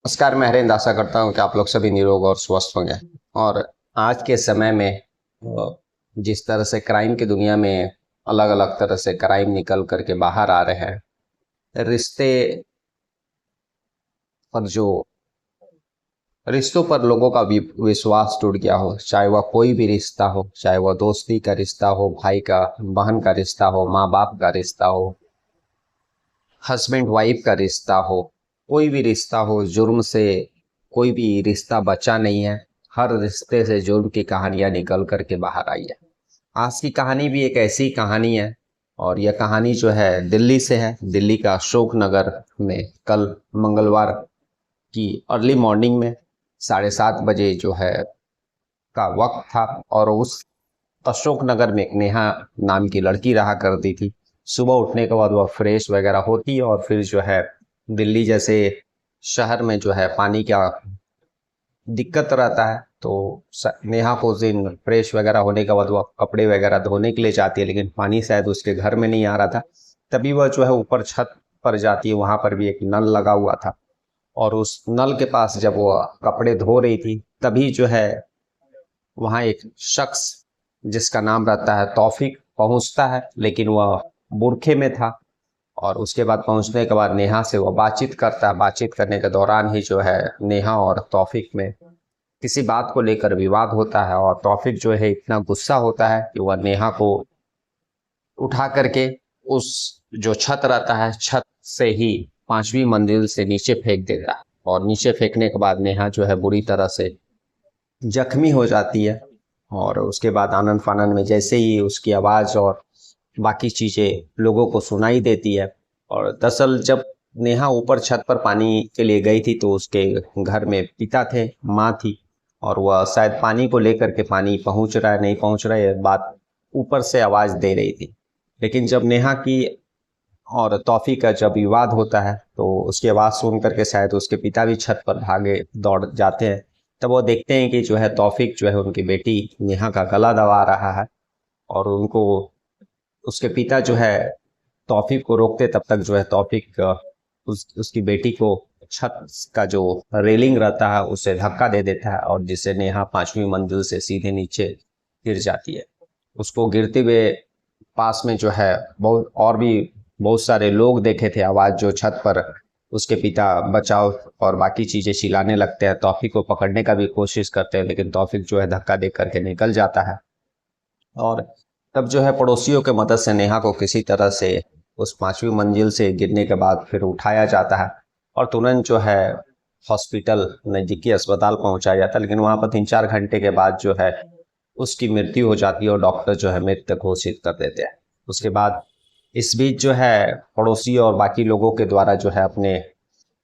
नमस्कार, मैं हरेंद्र। आशा करता हूँ कि आप लोग सभी निरोग और स्वस्थ होंगे। और आज के समय में जिस तरह से क्राइम की दुनिया में अलग अलग तरह से क्राइम निकल करके बाहर आ रहे हैं, रिश्ते पर जो रिश्तों पर लोगों का विश्वास टूट गया हो, चाहे वह कोई भी रिश्ता हो, चाहे वह दोस्ती का रिश्ता हो, भाई का बहन का रिश्ता हो, माँ बाप का रिश्ता हो, हस्बैंड वाइफ का रिश्ता हो, कोई भी रिश्ता हो, जुर्म से कोई भी रिश्ता बचा नहीं है। हर रिश्ते से जुर्म की कहानियां निकल करके बाहर आई है। आज की कहानी भी एक ऐसी कहानी है। और यह कहानी जो है दिल्ली से है। दिल्ली का अशोक नगर में कल मंगलवार की अर्ली मॉर्निंग में 7:30 बजे जो है का वक्त था। और उस अशोक नगर में एक नेहा नाम की लड़की रहा करती थी। सुबह उठने के बाद वह फ्रेश वगैरह होती है और फिर जो है दिल्ली जैसे शहर में जो है पानी का दिक्कत रहता है। तो नेहा को उस दिन फ्रेश वगैरह होने के बाद वह कपड़े वगैरह धोने के लिए जाती है, लेकिन पानी शायद उसके घर में नहीं आ रहा था। तभी वह जो है ऊपर छत पर जाती है। वहां पर भी एक नल लगा हुआ था और उस नल के पास जब वह कपड़े धो रही थी, तभी जो है वहां एक शख्स जिसका नाम रहता है तौफीक पहुंचता है, लेकिन वह बुरखे में था। और उसके बाद पहुंचने के बाद नेहा से वह बातचीत करता है। बातचीत करने के दौरान ही जो है नेहा और तौफीक में किसी बात को लेकर विवाद होता है। और तौफीक जो है इतना गुस्सा होता है कि वह नेहा को उठा करके उस जो छत रहता है, छत से ही 5वीं मंजिल से नीचे फेंक देता है। और नीचे फेंकने के बाद नेहा जो है बुरी तरह से जख्मी हो जाती है। और उसके बाद आनन फानन में जैसे ही उसकी आवाज़ और बाकी चीज़ें लोगों को सुनाई देती है। और दरअसल जब नेहा ऊपर छत पर पानी के लिए गई थी तो उसके घर में पिता थे, माँ थी। और वह शायद पानी को लेकर के पानी पहुंच रहा है नहीं पहुंच रहा है ये बात ऊपर से आवाज़ दे रही थी। लेकिन जब नेहा की और तौफीक का जब विवाद होता है तो उसकी आवाज़ सुन करके शायद उसके पिता भी छत पर भागे दौड़ जाते हैं। तब वो देखते हैं कि जो है तौफीक जो है उनकी बेटी नेहा का गला दबा रहा है। और उनको उसके पिता जो है तौफीक को रोकते, तब तक जो है तौफीक उसकी बेटी को छत का जो रेलिंग रहता है उसे धक्का दे देता है और जिससे नेहा 5वीं मंजिल से सीधे नीचे गिर जाती है। उसको गिरते हुए पास में जो है बहुत सारे लोग देखे थे। आवाज़ जो छत पर उसके पिता बचाव और बाकी चीज़ें चिल्लाने लगते हैं। तौफीक को पकड़ने का भी कोशिश करते हैं, लेकिन तौफीक जो है धक्का दे करके निकल जाता है। और तब जो है पड़ोसियों के मदद से नेहा को किसी तरह से उस 5वीं मंजिल से गिरने के बाद फिर उठाया जाता है और तुरंत जो है हॉस्पिटल नज़दीकी अस्पताल पहुंचाया जाता है। लेकिन वहां पर 3-4 घंटे के बाद जो है उसकी मृत्यु हो जाती है और डॉक्टर जो है मृत घोषित कर देते हैं। उसके बाद इस बीच जो है पड़ोसी और बाकी लोगों के द्वारा जो है अपने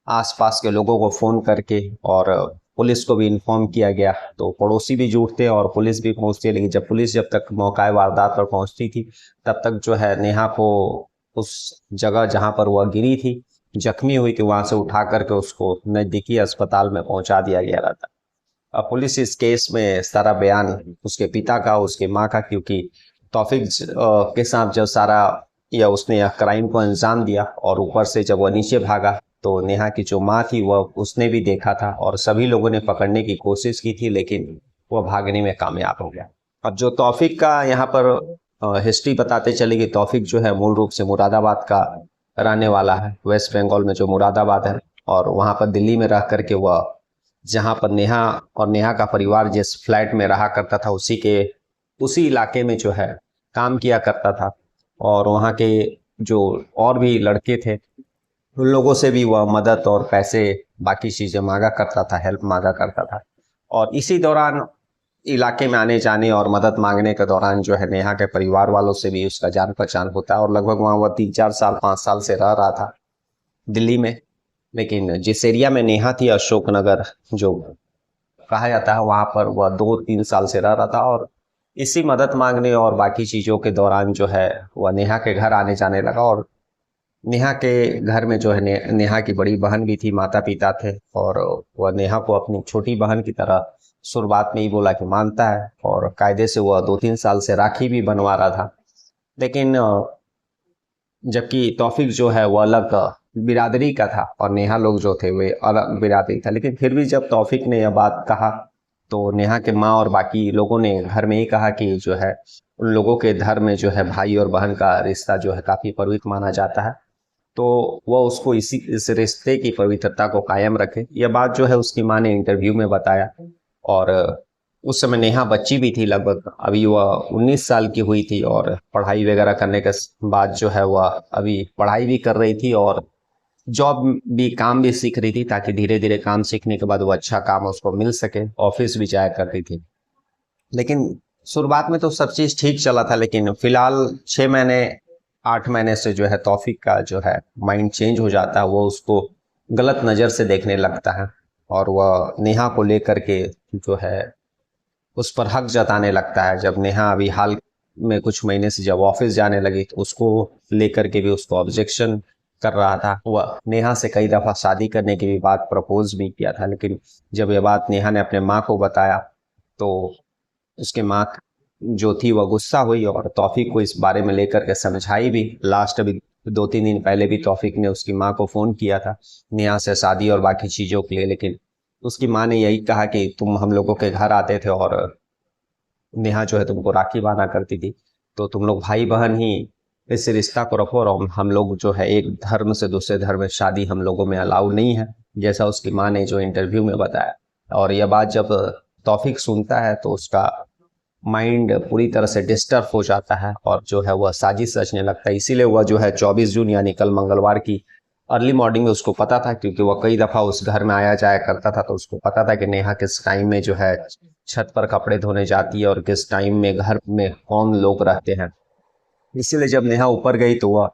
आसपास के लोगों को फ़ोन करके और पुलिस को भी इन्फॉर्म किया गया। तो पड़ोसी भी जुटते और पुलिस भी पहुंचती है। लेकिन जब पुलिस जब तक मौका वारदात पर पहुंचती थी, तब तक जो है नेहा को उस जगह जहां पर वह गिरी थी, जख्मी हुई थी, वहां से उठा करके उसको नज़दीकी अस्पताल में पहुंचा दिया गया था। अब पुलिस इस केस में सारा बयान उसके पिता का, उसके माँ का, क्योंकि तौफीक के साथ जब सारा या उसने यह क्राइम को अंजाम दिया और ऊपर से जब वह नीचे भागा तो नेहा की जो माँ थी वह उसने भी देखा था और सभी लोगों ने पकड़ने की कोशिश की थी, लेकिन वह भागने में कामयाब हो गया। अब जो तौफीक का यहाँ पर हिस्ट्री बताते चले कि तौफीक जो है मूल रूप से मुरादाबाद का रहने वाला है, वेस्ट बंगाल में जो मुरादाबाद है। और वहाँ पर दिल्ली में रह करके वह जहाँ पर नेहा और नेहा का परिवार जिस फ्लैट में रहा करता था उसी इलाके में जो है काम किया करता था। और वहाँ के जो और भी लड़के थे उन लोगों से भी वह मदद और पैसे बाकी चीज़ें मांगा करता था, हेल्प मांगा करता था। और इसी दौरान इलाके में आने जाने और मदद मांगने के दौरान जो है नेहा के परिवार वालों से भी उसका जान पहचान होता है। और लगभग वहाँ वह 3-4 साल 5 साल से रह रहा था दिल्ली में। लेकिन जिस एरिया में नेहा थी, अशोक नगर जो कहा जाता है, वहाँ पर वह 2-3 साल से रह रहा था। और इसी मदद मांगने और बाकी चीज़ों के दौरान जो है वह नेहा के घर आने जाने लगा। और नेहा के घर में जो है नेहा की बड़ी बहन भी थी, माता पिता थे। और वह नेहा को अपनी छोटी बहन की तरह शुरुआत में ही बोला कि मानता है और कायदे से वह 2-3 साल से राखी भी बनवा रहा था। लेकिन जबकि तौफीक जो है वो अलग बिरादरी का था और नेहा लोग जो थे वे अलग बिरादरी था। लेकिन फिर भी जब तौफीक ने यह बात कहा तो नेहा के माँ और बाकी लोगों ने घर में ही कहा कि जो है उन लोगों के धर्म में जो है भाई और बहन का रिश्ता जो है काफ़ी पवित्र माना जाता है, तो वह उसको इस रिश्ते की पवित्रता को कायम रखे। यह बात जो है उसकी माँ ने इंटरव्यू में बताया। और उस समय नेहा बच्ची भी थी, लगभग अभी वह 19 साल की हुई थी और पढ़ाई वगैरह करने के बाद जो है वह अभी पढ़ाई भी कर रही थी और जॉब भी, काम भी सीख रही थी, ताकि धीरे धीरे काम सीखने के बाद वो अच्छा काम उसको मिल सके। ऑफिस भी जाया करती थी। लेकिन शुरुआत में तो सब चीज़ ठीक चला था, लेकिन फिलहाल 6 महीने 8 महीने से जो है तौफीक का जो है माइंड चेंज हो जाता है। वो उसको गलत नज़र से देखने लगता है और वह नेहा को लेकर के जो है उस पर हक जताने लगता है। जब नेहा अभी हाल में कुछ महीने से जब ऑफिस जाने लगी तो उसको लेकर के भी उसको ऑब्जेक्शन कर रहा था। वह नेहा से कई दफ़ा शादी करने की भी बात प्रपोज भी किया था, लेकिन जब यह बात नेहा ने अपने माँ को बताया तो उसके माँ जो थी वह गुस्सा हुई और तौफीक को इस बारे में लेकर के समझाई भी। लास्ट अभी 2-3 दिन पहले भी तौफीक ने उसकी माँ को फ़ोन किया था नेहा से शादी और बाकी चीज़ों के लिए, लेकिन उसकी माँ ने यही कहा कि तुम हम लोगों के घर आते थे और नेहा जो है तुमको राखी बांधा करती थी, तो तुम लोग भाई बहन ही इस रिश्ता को रखो और हम लोग जो है एक धर्म से दूसरे धर्म में शादी हम लोगों में अलाउ नहीं है, जैसा उसकी माँ ने जो इंटरव्यू में बताया। और यह बात जब तौफीक सुनता है तो उसका माइंड पूरी तरह से डिस्टर्ब हो जाता है और जो है वह साजिश रचने लगता है। इसीलिए वह जो है 24 जून यानी कल मंगलवार की अर्ली मॉर्निंग में उसको पता था, क्योंकि वह कई दफ़ा उस घर में आया जाया करता था, तो उसको पता था कि नेहा किस टाइम में जो है छत पर कपड़े धोने जाती है और किस टाइम में घर में कौन लोग रहते हैं। इसीलिए जब नेहा ऊपर गई तो वह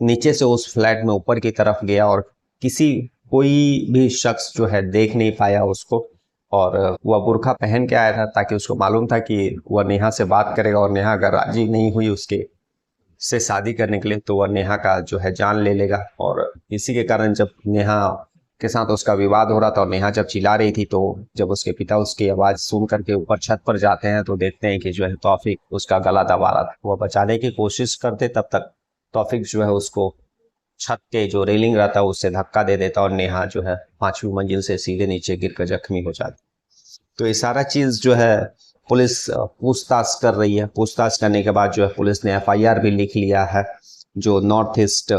नीचे से उस फ्लैट में ऊपर की तरफ गया और कोई भी शख्स जो है देख नहीं पाया उसको। और वह बुर्का पहन के आया था ताकि उसको मालूम था कि वह नेहा से बात करेगा और नेहा अगर राजी नहीं हुई उसके से शादी करने के लिए तो वह नेहा का जो है जान ले लेगा। और इसी के कारण जब नेहा के साथ उसका विवाद हो रहा था और नेहा जब चिल्ला रही थी, तो जब उसके पिता उसकी आवाज़ सुन करके ऊपर छत पर जाते हैं तो देखते हैं कि जो है तौफीक उसका गला दबा रहा था। वह बचाने की कोशिश करते, तब तक तौफीक जो है उसको छत के जो रेलिंग रहता है उससे धक्का दे देता और नेहा जो है 5वीं मंजिल से सीधे नीचे गिर कर जख्मी हो जाती। तो ये सारा चीज़ जो है पुलिस पूछताछ कर रही है। पूछताछ करने के बाद जो है पुलिस ने एफआईआर भी लिख लिया है। जो नॉर्थ ईस्ट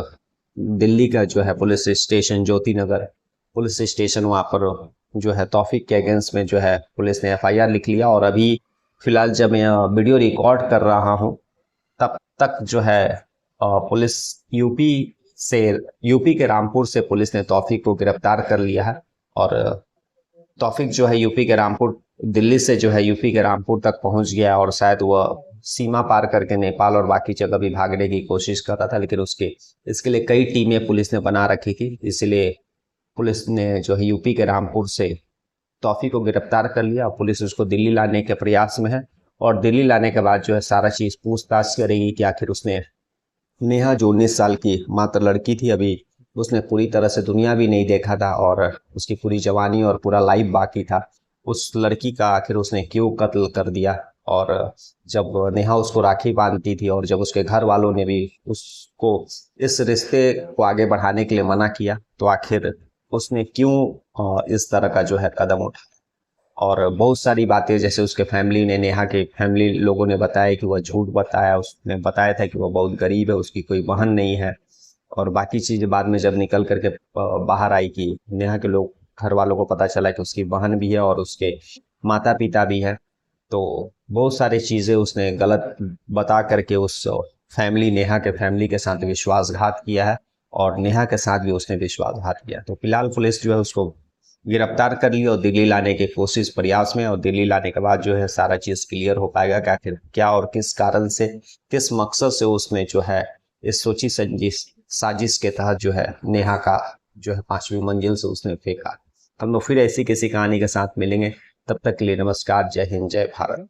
दिल्ली का जो है पुलिस स्टेशन ज्योति नगर पुलिस स्टेशन, वहाँ पर जो है तौफीक के अगेंस्ट में जो है पुलिस ने एफआईआर लिख लिया। और अभी फिलहाल जब मैं वीडियो रिकॉर्ड कर रहा हूँ तब तक जो है पुलिस यूपी के रामपुर से पुलिस ने तौफीक को गिरफ्तार कर लिया है। और तौफीक जो है यूपी के रामपुर दिल्ली से जो है यूपी के रामपुर तक पहुंच गया और शायद वह सीमा पार करके नेपाल और बाकी जगह भी भागने की कोशिश कर रहा था, लेकिन इसके लिए कई टीमें पुलिस ने बना रखी थी। इसलिए पुलिस ने जो है यूपी के रामपुर से तौफीक को गिरफ्तार कर लिया। पुलिस उसको दिल्ली लाने के प्रयास में है और दिल्ली लाने के बाद जो है सारा चीज़ पूछताछ करेगी कि आखिर उसने नेहा जो 19 साल की मात्र लड़की थी, अभी उसने पूरी तरह से दुनिया भी नहीं देखा था और उसकी पूरी जवानी और पूरा लाइफ बाकी था, उस लड़की का आखिर उसने क्यों कत्ल कर दिया। और जब नेहा उसको राखी बांधती थी और जब उसके घर वालों ने भी उसको इस रिश्ते को आगे बढ़ाने के लिए मना किया, तो आखिर उसने क्यों इस तरह का जो है कदम उठाया। और बहुत सारी बातें, जैसे उसके फैमिली ने, नेहा के फैमिली लोगों ने बताया कि वह झूठ बताया, उसने बताया था कि वह बहुत गरीब है, उसकी कोई बहन नहीं है। और बाकी चीज़ें बाद में जब निकल करके बाहर आई कि नेहा के लोग घर वालों को पता चला कि उसकी बहन भी है और उसके माता पिता भी है, तो बहुत सारी चीज़ें उसने गलत बता करके उस फैमिली नेहा के फैमिली के साथ विश्वासघात किया है और नेहा के साथ भी उसने विश्वासघात किया। तो फिलहाल पुलिस जो है उसको गिरफ्तार कर लिया और दिल्ली लाने की कोशिश प्रयास में, और दिल्ली लाने के बाद जो है सारा चीज़ क्लियर हो पाएगा कि आखिर क्या और किस कारण से, किस मकसद से उसने जो है इस सोची साजिश के तहत जो है नेहा का जो है 5वीं मंजिल से उसने फेंका। हम लोग फिर ऐसी किसी कहानी के साथ मिलेंगे, तब तक के लिए नमस्कार, जय हिंद, जय भारत।